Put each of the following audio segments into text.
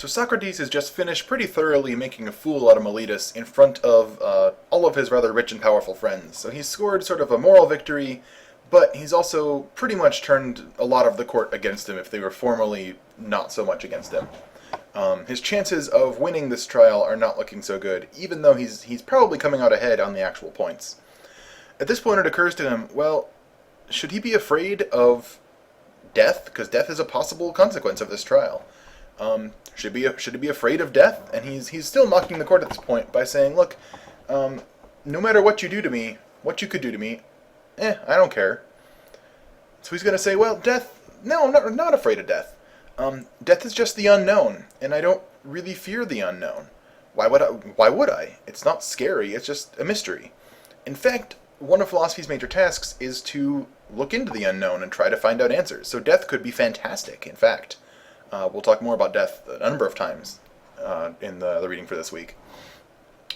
So Socrates has just finished pretty thoroughly making a fool out of Meletus in front of all of his rather rich and powerful friends. So he's scored sort of a moral victory, but he's also pretty much turned a lot of the court against him if they were formerly not so much against him. His chances of winning this trial are not looking so good, even though he's probably coming out ahead on the actual points. At this point it occurs to him, well, should he be afraid of death? Because death is a possible consequence of this trial. Should he be afraid of death? And he's still mocking the court at this point by saying, look, no matter what you do to me, what you could do to me, I don't care. So he's going to say, well, death, no, I'm not afraid of death. Death is just the unknown, and I don't really fear the unknown. Why would I? It's not scary, it's just a mystery. In fact, one of philosophy's major tasks is to look into the unknown and try to find out answers. So death could be fantastic, in fact. We'll talk more about death a number of times in the reading for this week.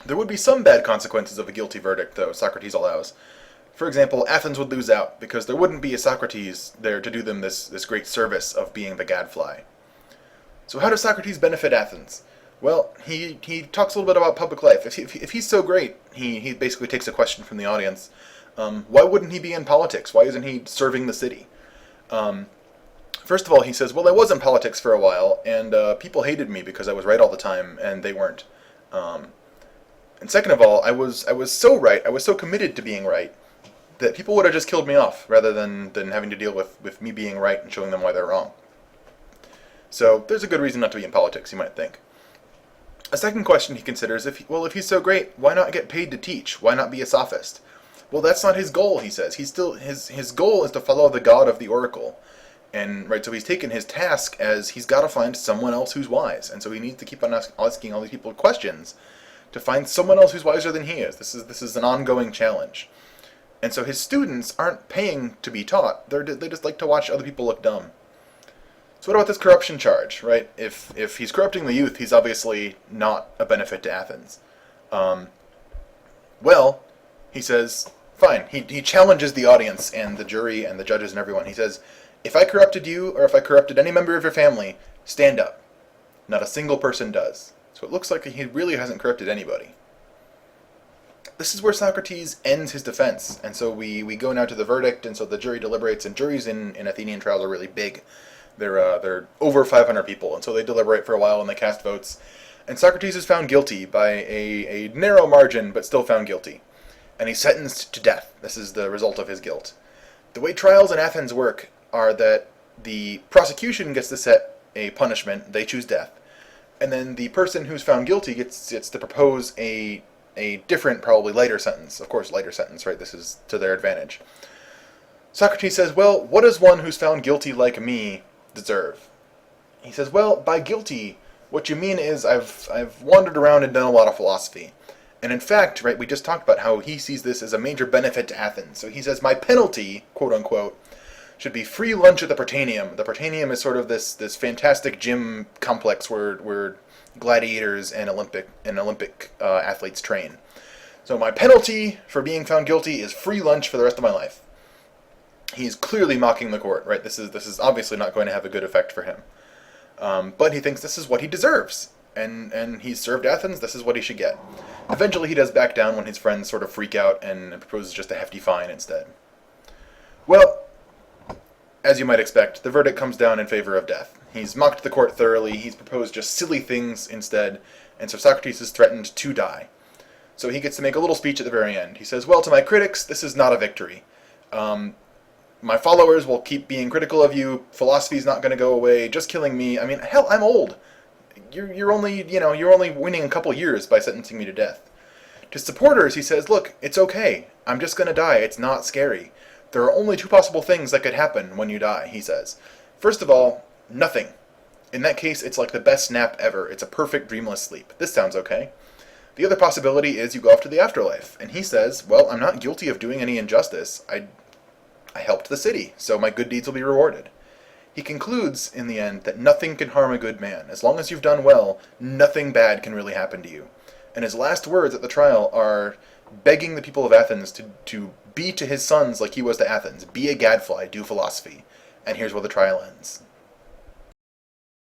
There would be some bad consequences of a guilty verdict, though, Socrates allows. For example, Athens would lose out, because there wouldn't be a Socrates there to do them this great service of being the gadfly. So how does Socrates benefit Athens? Well, he talks a little bit about public life. If he's so great, he basically takes a question from the audience. Why wouldn't he be in politics? Why isn't he serving the city? First of all, he says, well, I was in politics for a while, and people hated me because I was right all the time, and they weren't. And second of all, I was so right, I was so committed to being right, that people would have just killed me off, rather than having to deal with me being right and showing them why they're wrong. So there's a good reason not to be in politics, you might think. A second question he considers, if he's so great, why not get paid to teach? Why not be a sophist? Well, that's not his goal, he says. His goal is to follow the god of the oracle. And so he's taken his task as he's got to find someone else who's wise. And so he needs to keep on asking all these people questions to find someone else who's wiser than he is. This is an ongoing challenge. And so his students aren't paying to be taught. They just like to watch other people look dumb. So what about this corruption charge, right? If he's corrupting the youth, he's obviously not a benefit to Athens. Well, he says, fine. He challenges the audience and the jury and the judges and everyone. He says, if I corrupted you, or if I corrupted any member of your family, stand up. Not a single person does. So it looks like he really hasn't corrupted anybody. This is where Socrates ends his defense. And so we go now to the verdict, and so the jury deliberates, and juries in Athenian trials are really big. They're over 500 people, and so they deliberate for a while and they cast votes. And Socrates is found guilty by a narrow margin, but still found guilty. And he's sentenced to death. This is the result of his guilt. The way trials in Athens work are that the prosecution gets to set a punishment, they choose death, and then the person who's found guilty gets to propose a different, probably lighter sentence. Of course, lighter sentence, right? This is to their advantage. Socrates says, well, what does one who's found guilty like me deserve? He says, well, by guilty, what you mean is I've wandered around and done a lot of philosophy. And in fact, right, we just talked about how he sees this as a major benefit to Athens. So he says, my penalty, quote unquote, should be free lunch at the Prytaneum. The Prytaneum is sort of this fantastic gym complex where gladiators and Olympic athletes train. So my penalty for being found guilty is free lunch for the rest of my life. He's clearly mocking the court, right? This is obviously not going to have a good effect for him. But he thinks this is what he deserves. And he's served Athens, this is what he should get. Eventually he does back down when his friends sort of freak out and proposes just a hefty fine instead. Well, as you might expect, the verdict comes down in favor of death. He's mocked the court thoroughly, he's proposed just silly things instead, and so Socrates is threatened to die. So he gets to make a little speech at the very end. He says, well, to my critics, this is not a victory. My followers will keep being critical of you, philosophy's not going to go away, just killing me. I mean, hell, I'm old. You're only winning a couple years by sentencing me to death. To supporters, he says, look, it's okay. I'm just going to die. It's not scary. There are only two possible things that could happen when you die, he says. First of all, nothing. In that case, it's like the best nap ever. It's a perfect dreamless sleep. This sounds okay. The other possibility is you go off to the afterlife. And he says, well, I'm not guilty of doing any injustice. I helped the city, so my good deeds will be rewarded. He concludes, in the end, that nothing can harm a good man. As long as you've done well, nothing bad can really happen to you. And his last words at the trial are begging the people of Athens to be to his sons like he was to Athens. Be a gadfly, do philosophy. And here's where the trial ends.